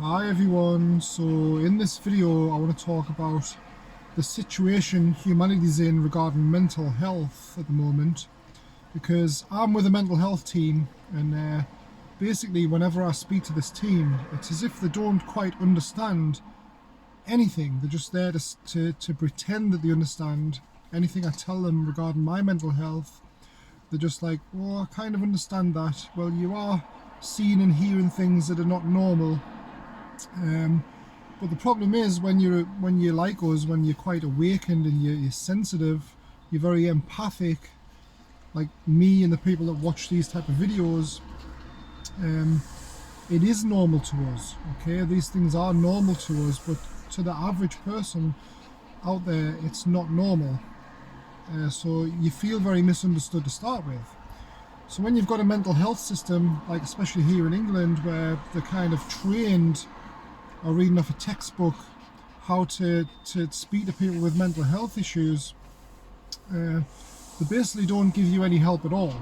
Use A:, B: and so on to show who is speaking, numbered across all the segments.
A: Hi everyone, so in this video I want to talk about the situation humanity's in regarding mental health at the moment, because I'm with a mental health team, and basically whenever I speak to this team it's as if they don't quite understand anything. They're just there to pretend that they understand anything I tell them regarding my mental health. They're just like, well, I kind of understand that. Well, you are seeing and hearing things that are not normal. But the problem is when you're like us, when you're quite awakened and you're sensitive, you're very empathic, like me and the people that watch these type of videos. It is normal to us, okay? These things are normal to us, but to the average person out there, it's not normal. So you feel very misunderstood to start with. So when you've got a mental health system, like especially here in England, where they're kind of trained or reading off a textbook how to speak to people with mental health issues, they basically don't give you any help at all.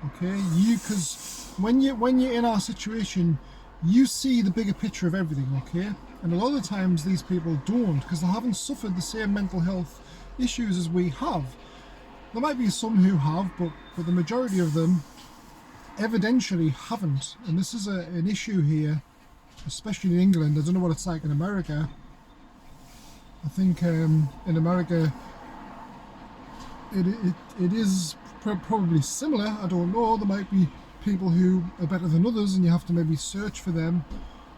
A: Okay, because when you're in our situation, you see the bigger picture of everything. Okay, and a lot of the times these people don't, because they haven't suffered the same mental health issues as we have. There might be some who have, but the majority of them evidentially haven't, and this is an issue here, especially in England. I don't know what it's like in America. I think in America it is probably similar. I don't know. There might be people who are better than others and you have to maybe search for them.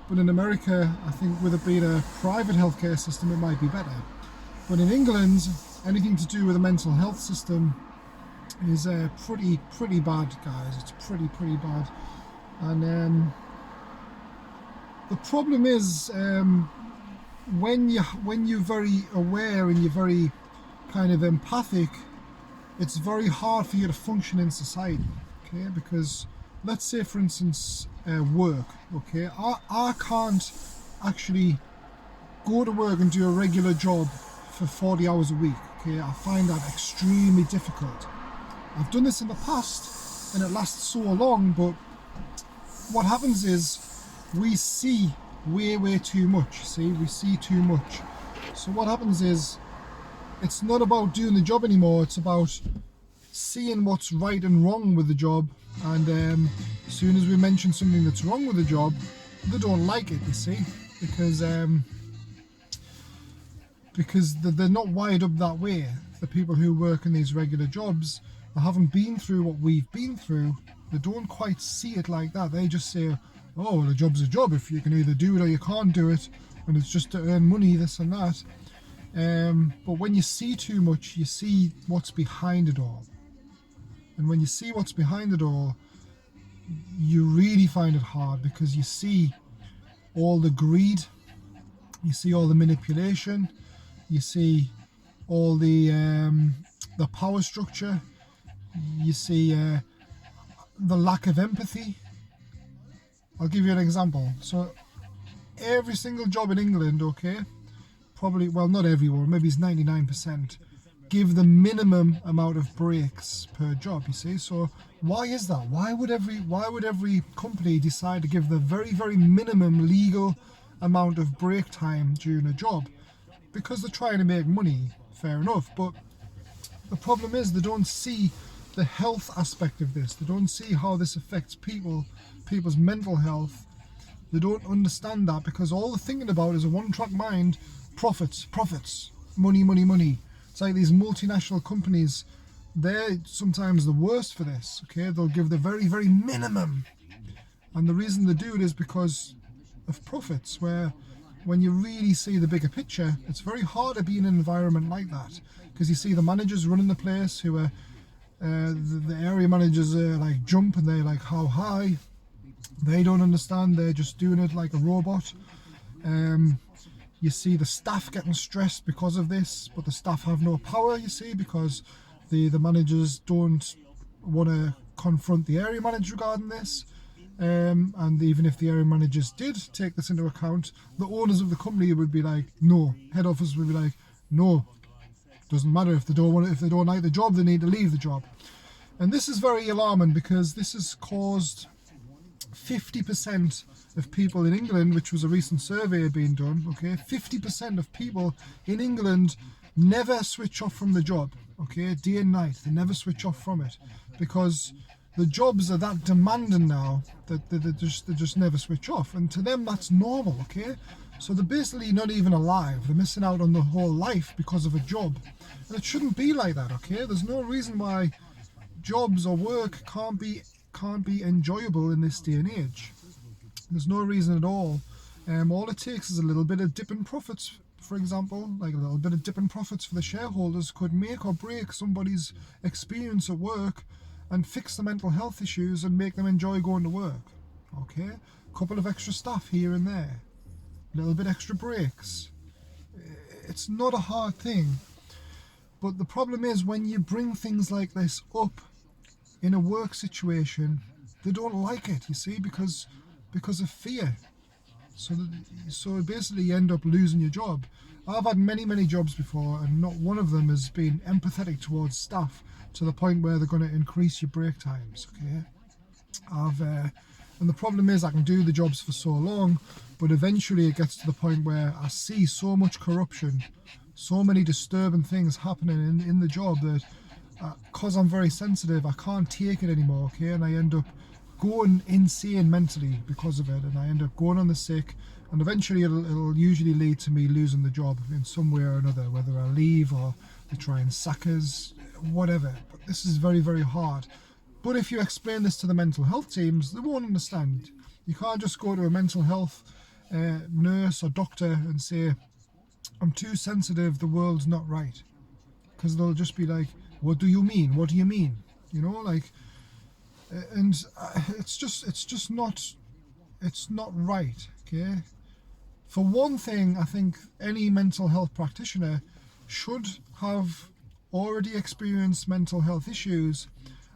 A: But in America, I think with it being a private healthcare system, it might be better. But in England, anything to do with the mental health system is pretty bad, guys. It's pretty bad. And the problem is when you're very aware and you're very kind of empathic, it's very hard for you to function in society. Okay, because let's say, for instance, work. Okay, I can't actually go to work and do a regular job for 40 hours a week. Okay, I find that extremely difficult. I've done this in the past and it lasts so long, but what happens is we see way too much. See, we see too much. So what happens is it's not about doing the job anymore, it's about seeing what's right and wrong with the job, and as soon as we mention something that's wrong with the job, they don't like it, you see, because they're not wired up that way. The people who work in these regular jobs, they haven't been through what we've been through. They don't quite see it like that. They just say, oh, well, a job's a job. If you can either do it or you can't do it, and it's just to earn money, this and that. But when you see too much, you see what's behind it all. And when you see what's behind it all, you really find it hard, because you see all the greed, you see all the manipulation, you see all the power structure, you see the lack of empathy. I'll give you an example. So every single job in England, okay, probably, well, not everyone, maybe it's 99%, give the minimum amount of breaks per job, you see. So why is that? Why would every company decide to give the very minimum legal amount of break time during a job? Because they're trying to make money, fair enough, but the problem is they don't see the health aspect of this. They don't see how this affects people's mental health. They don't understand that, because all they're thinking about is a one-track mind: profits, money. It's like these multinational companies, they're sometimes the worst for this. Okay, they'll give the very minimum, and the reason they do it is because of profits. Where when you really see the bigger picture, it's very hard to be in an environment like that, because you see the managers running the place who are the area managers are like jump, and they're like, how high? They don't understand. They're just doing it like a robot. You see the staff getting stressed because of this, but the staff have no power, you see, because the managers don't want to confront the area manager regarding this. And even if the area managers did take this into account, the owners of the company would be like, no. Head office would be like, no. Doesn't matter. If they don't like the job, they need to leave the job. And this is very alarming, because this has caused 50% of people in England, which was a recent survey being done, okay, 50% of people in England never switch off from the job, okay, day and night. They never switch off from it because the jobs are that demanding now that they just never switch off. And to them, that's normal, okay? So they're basically not even alive. They're missing out on the whole life because of a job. And it shouldn't be like that, okay? There's no reason why jobs or work can't be enjoyable in this day and age. There's no reason at all. All it takes is a little bit of dip in profits, for example, like a little bit of dip in profits for the shareholders could make or break somebody's experience at work and fix the mental health issues and make them enjoy going to work. Okay, a couple of extra staff here and there, a little bit extra breaks. It's not a hard thing. But the problem is when you bring things like this up in a work situation, they don't like it, you see, because of fear. So basically you end up losing your job. I've had many jobs before, and not one of them has been empathetic towards staff to the point where they're going to increase your break times. Okay, and the problem is I can do the jobs for so long, but eventually it gets to the point where I see so much corruption, so many disturbing things happening in the job that because I'm very sensitive, I can't take it anymore. Okay, and I end up going insane mentally because of it, and I end up going on the sick, and eventually it'll usually lead to me losing the job in some way or another, whether I leave or they try and sack us, whatever. But this is very hard. But if you explain this to the mental health teams, they won't understand. You can't just go to a mental health nurse or doctor and say, I'm too sensitive, the world's not right, because they'll just be like, what do you mean? What do you mean? You know, like, and it's just not right. Okay, for one thing, I think any mental health practitioner should have already experienced mental health issues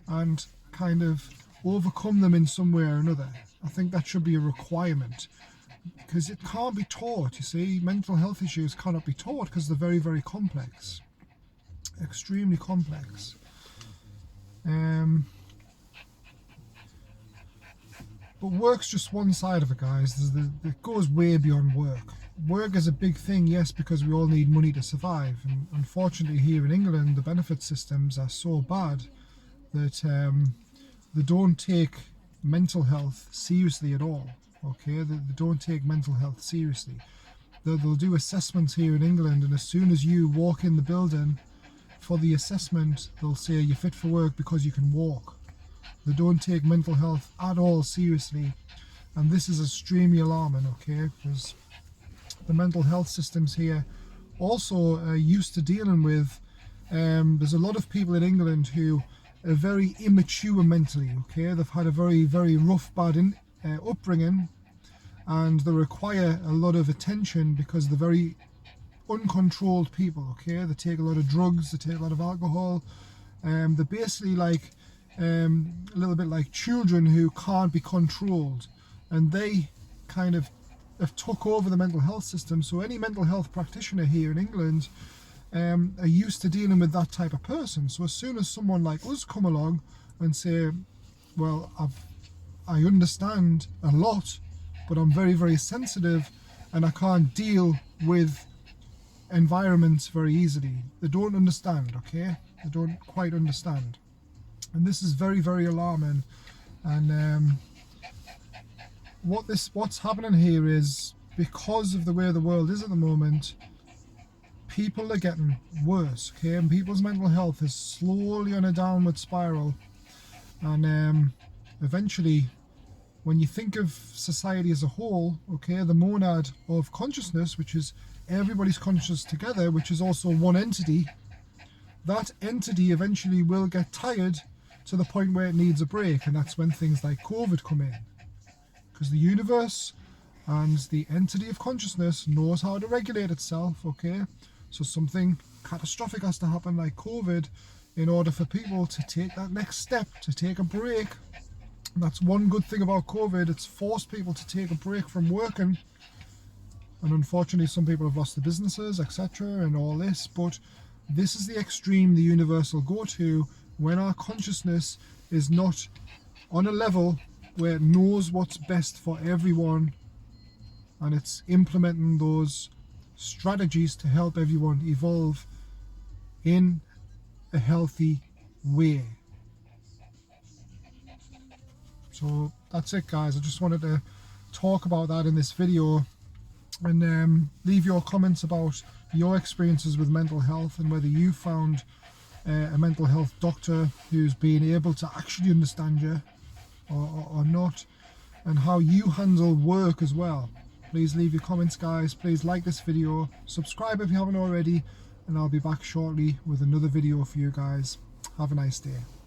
A: and kind of overcome them in some way or another. I think that should be a requirement, because it can't be taught. You see, mental health issues cannot be taught because they're very complex, extremely complex. But work's just one side of it, guys. It goes way beyond work. Work is a big thing, yes, because we all need money to survive. And unfortunately, here in England, the benefit systems are so bad that they don't take mental health seriously at all. Okay, they don't take mental health seriously. They'll do assessments here in England, and as soon as you walk in the building for the assessment, they'll say you're fit for work because you can walk. They don't take mental health at all seriously, and this is extremely alarming, okay, because the mental health systems here also are used to dealing with, there's a lot of people in England who are very immature mentally, okay, they've had a very rough, bad upbringing, and they require a lot of attention because they're very uncontrolled people, okay, they take a lot of drugs, they take a lot of alcohol, they're basically like a little bit like children who can't be controlled, and they kind of have took over the mental health system. So any mental health practitioner here in England are used to dealing with that type of person. So as soon as someone like us come along and say, well, I understand a lot, but I'm very sensitive and I can't deal with environments very easily, they don't understand, okay, they don't quite understand. And this is very alarming. And what's happening here is, because of the way the world is at the moment, people are getting worse, okay, and people's mental health is slowly on a downward spiral. And eventually, when you think of society as a whole, okay, the monad of consciousness, which is everybody's conscious together, which is also one entity, that entity eventually will get tired to the point where it needs a break, and that's when things like COVID come in, because the universe and the entity of consciousness knows how to regulate itself, okay, so something catastrophic has to happen like COVID in order for people to take that next step, to take a break. And that's one good thing about COVID, it's forced people to take a break from working, and unfortunately some people have lost their businesses, etc., and all this. But this is the extreme the universe will go to when our consciousness is not on a level where it knows what's best for everyone, and it's implementing those strategies to help everyone evolve in a healthy way. So that's it, guys. I just wanted to talk about that in this video, and leave your comments about your experiences with mental health and whether you found a mental health doctor who's been able to actually understand you or not, and how you handle work as well. Please leave your comments, guys. Please like this video, subscribe if you haven't already, and I'll be back shortly with another video for you guys. Have a nice day.